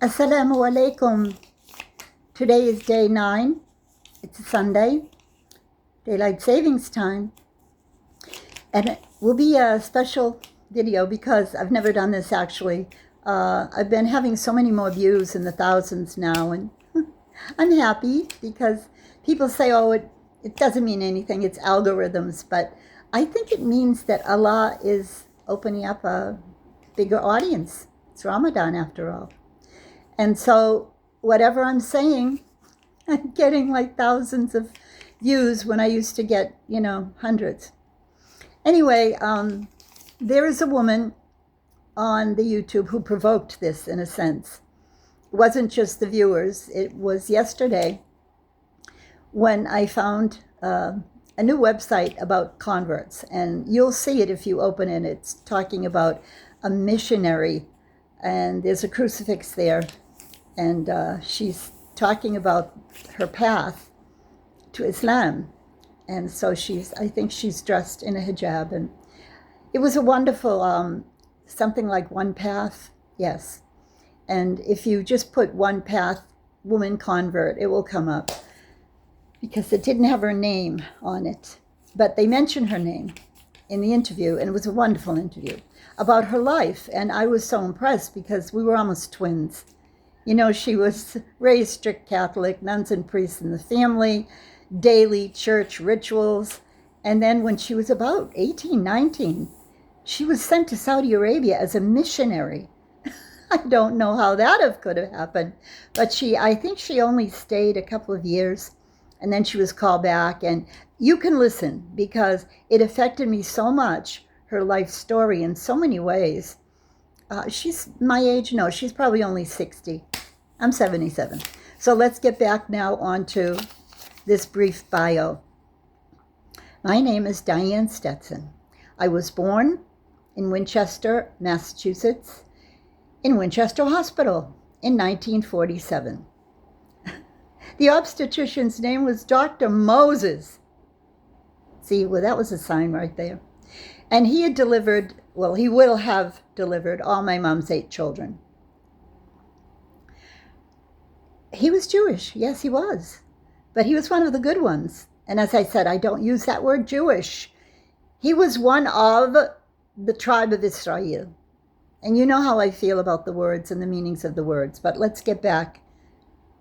Assalamu alaikum. Today is day 9. It's a Sunday, daylight savings time. And it will be a special video because I've never done this actually. I've been having so many more views in the thousands now, and I'm happy because people say, oh, it doesn't mean anything, it's algorithms, but I think it means that Allah is opening up a bigger audience. It's Ramadan after all. And so whatever I'm saying, I'm getting like thousands of views when I used to get, hundreds. Anyway, there is a woman on the YouTube who provoked this in a sense. It wasn't just the viewers. It was yesterday when I found a new website about converts. And you'll see it if you open it. It's talking about a missionary. And there's a crucifix there. And she's talking about her path to Islam. And so I think she's dressed in a hijab. And it was a wonderful, something like One Path, yes. And if you just put One Path woman convert, it will come up. Because it didn't have her name on it. But they mentioned her name in the interview, and it was a wonderful interview about her life. And I was so impressed because we were almost twins. She was raised strict Catholic, nuns and priests in the family, daily church rituals. And then when she was about 18, 19, she was sent to Saudi Arabia as a missionary. I don't know how that could have happened. But I think she only stayed a couple of years, and then she was called back. And you can listen because it affected me so much, her life story in so many ways. She's my age? No, she's probably only 60. I'm 77. So let's get back now onto this brief bio. My name is Diane Stetson. I was born in Winchester, Massachusetts, in Winchester Hospital in 1947. The obstetrician's name was Dr. Moses. See, well, that was a sign right there. And he had delivered, he will have delivered all my mom's 8 children. He was Jewish. Yes, he was. But he was one of the good ones. And as I said, I don't use that word Jewish. He was one of the tribe of Israel. And you know how I feel about the words and the meanings of the words. But let's get back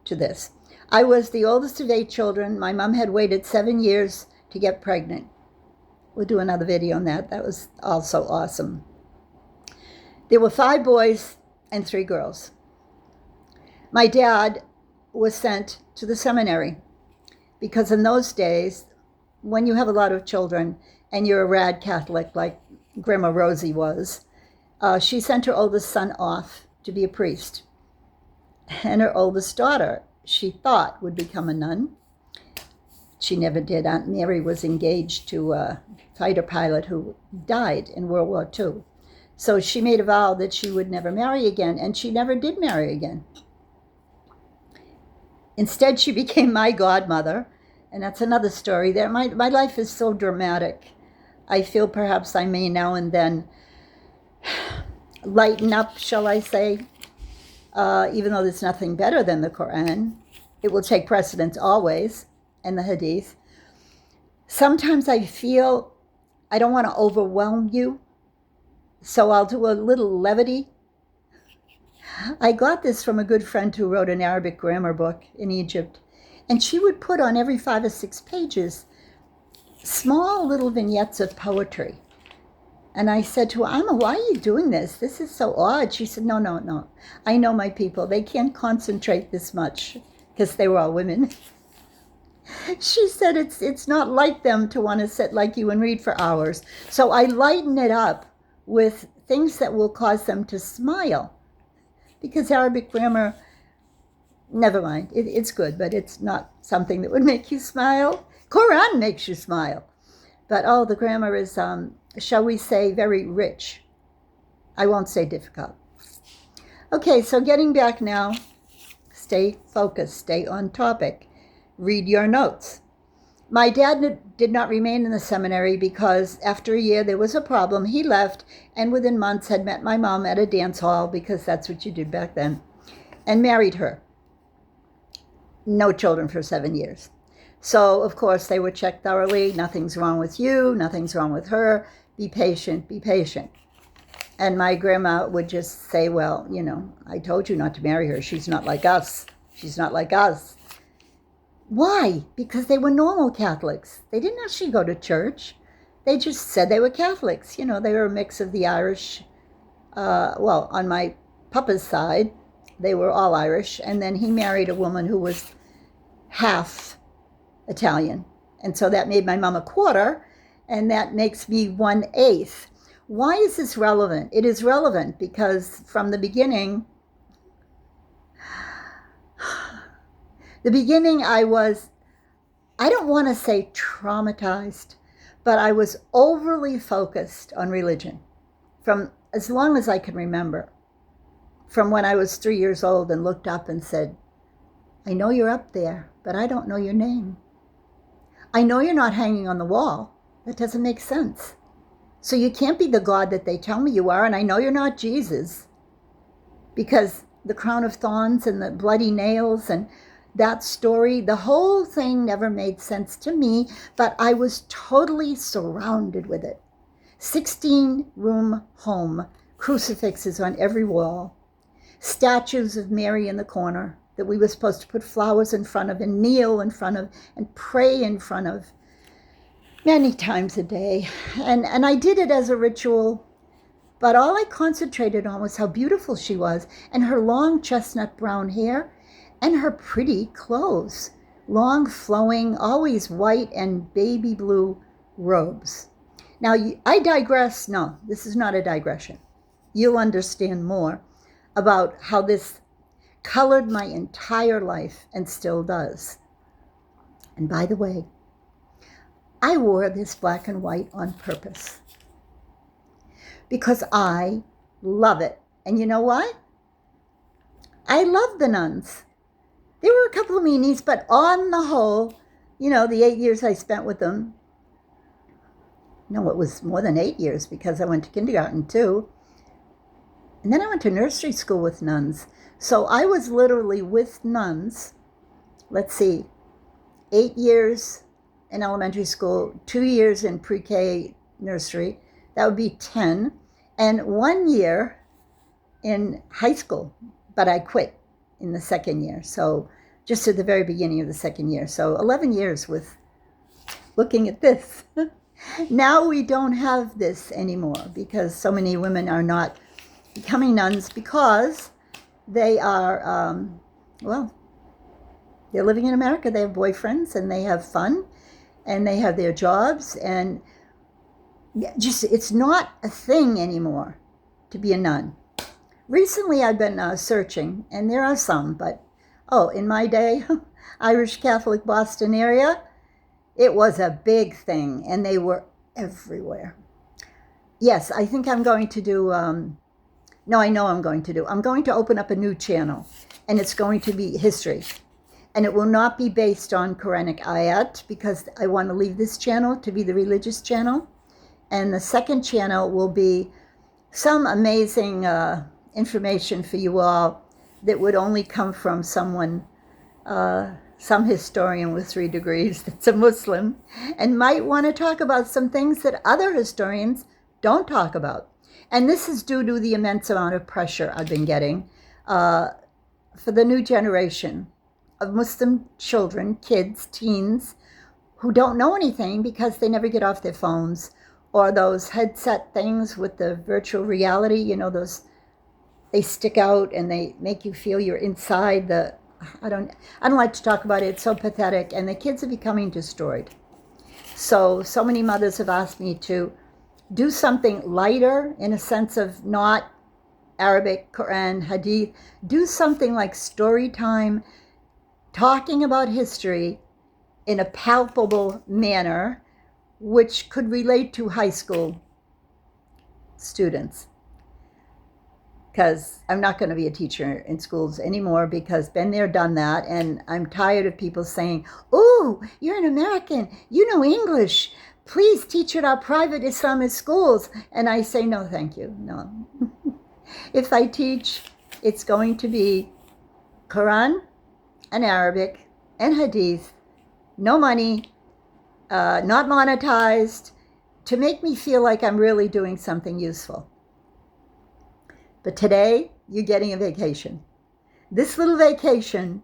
to this. I was the oldest of 8 children. My mom had waited 7 years to get pregnant. We'll do another video on that. That was also awesome. There were 5 boys and 3 girls. My dad was sent to the seminary because in those days, when you have a lot of children and you're a rad Catholic like Grandma Rosie was, she sent her oldest son off to be a priest. And her oldest daughter, she thought, would become a nun. She never did. Aunt Mary was engaged to a fighter pilot who died in World War II. So she made a vow that she would never marry again, and she never did marry again. Instead, she became my godmother, and that's another story there. My life is so dramatic. I feel perhaps I may now and then lighten up, shall I say, even though there's nothing better than the Quran. It will take precedence always, and the Hadith. Sometimes I feel I don't want to overwhelm you, so I'll do a little levity. I got this from a good friend who wrote an Arabic grammar book in Egypt, and she would put on every 5 or 6 pages small little vignettes of poetry. And I said to her, Amma, why are you doing this? This is so odd. She said, no. I know my people. They can't concentrate this much because they were all women. She said it's not like them to want to sit like you and read for hours. So I lighten it up with things that will cause them to smile. Because Arabic grammar, never mind, it's good, but it's not something that would make you smile. Quran makes you smile. But the grammar is, shall we say, very rich. I won't say difficult. Okay, so getting back now, stay focused, stay on topic. Read your notes. My dad did not remain in the seminary because after a year there was a problem. He left and within months had met my mom at a dance hall because that's what you did back then. and married her. No children for 7 years. So, of course, they were checked thoroughly. Nothing's wrong with you. Nothing's wrong with her. Be patient. Be patient. And my grandma would just say, well, you know, I told you not to marry her. She's not like us. She's not like us. Why? Because they were normal Catholics. They didn't actually go to church. They just said they were Catholics. You know, they were a mix of the Irish. Well, on my papa's side, they were all Irish. And then he married a woman who was half Italian. And so that made my mom a quarter, and that makes me 1/8. Why is this relevant? It is relevant because from the beginning I don't want to say traumatized, but I was overly focused on religion from as long as I can remember. From when I was 3 years old and looked up and said, I know you're up there, but I don't know your name. I know you're not hanging on the wall. That doesn't make sense. So you can't be the God that they tell me you are, and I know you're not Jesus. Because the crown of thorns and the bloody nails and that story, the whole thing never made sense to me, but I was totally surrounded with it. 16-room home, crucifixes on every wall, statues of Mary in the corner that we were supposed to put flowers in front of and kneel in front of and pray in front of many times a day. And I did it as a ritual, but all I concentrated on was how beautiful she was and her long chestnut brown hair and her pretty clothes, long flowing, always white and baby blue robes. Now, I digress. No, this is not a digression. You'll understand more about how this colored my entire life and still does. And by the way, I wore this black and white on purpose because I love it. And you know why? I love the nuns. There were a couple of meanies, but on the whole, you know, the 8 years I spent with them, no, it was more than 8 years because I went to kindergarten too. And then I went to nursery school with nuns. So I was literally with nuns, let's see, 8 years in elementary school, 2 years in pre-K nursery. That would be 10. And 1 year in high school, but I quit in the second year. So just at the very beginning of the second year. So 11 years with looking at this. Now we don't have this anymore because so many women are not becoming nuns because they are, well, they're living in America. They have boyfriends and they have fun and they have their jobs, and just it's not a thing anymore to be a nun. Recently I've been searching, and there are some, but in my day, Irish Catholic Boston area, it was a big thing and they were everywhere. Yes, I think I'm going to do, no, I know I'm going to open up a new channel, and it's going to be history. And it will not be based on Quranic ayat because I want to leave this channel to be the religious channel. And the second channel will be some amazing information for you all that would only come from someone, some historian with 3 degrees that's a Muslim, and might want to talk about some things that other historians don't talk about. And this is due to the immense amount of pressure I've been getting for the new generation of Muslim children, kids, teens, who don't know anything because they never get off their phones, or those headset things with the virtual reality, you know, those, they stick out and they make you feel you're inside the, I don't like to talk about it. It's so pathetic, and the kids are becoming destroyed. So many mothers have asked me to do something lighter in a sense of not Arabic, Quran, Hadith. Do something like story time, talking about history in a palpable manner, which could relate to high school students. Because I'm not going to be a teacher in schools anymore because been there, done that, and I'm tired of people saying, oh, you're an American, you know English, please teach at our private Islamic schools. And I say, no, thank you, no. If I teach, it's going to be Quran and Arabic and Hadith, no money, not monetized, to make me feel like I'm really doing something useful. But today, you're getting a vacation. This little vacation,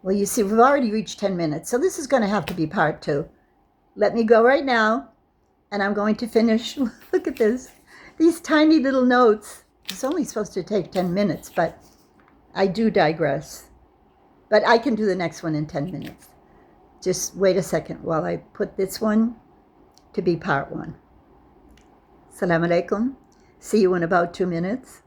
well, you see, we've already reached 10 minutes, so this is going to have to be part 2. Let me go right now, and I'm going to finish. Look at this. These tiny little notes. It's only supposed to take 10 minutes, but I do digress. But I can do the next one in 10 minutes. Just wait a second while I put this one to be part 1. Assalamu alaikum. See you in about 2 minutes.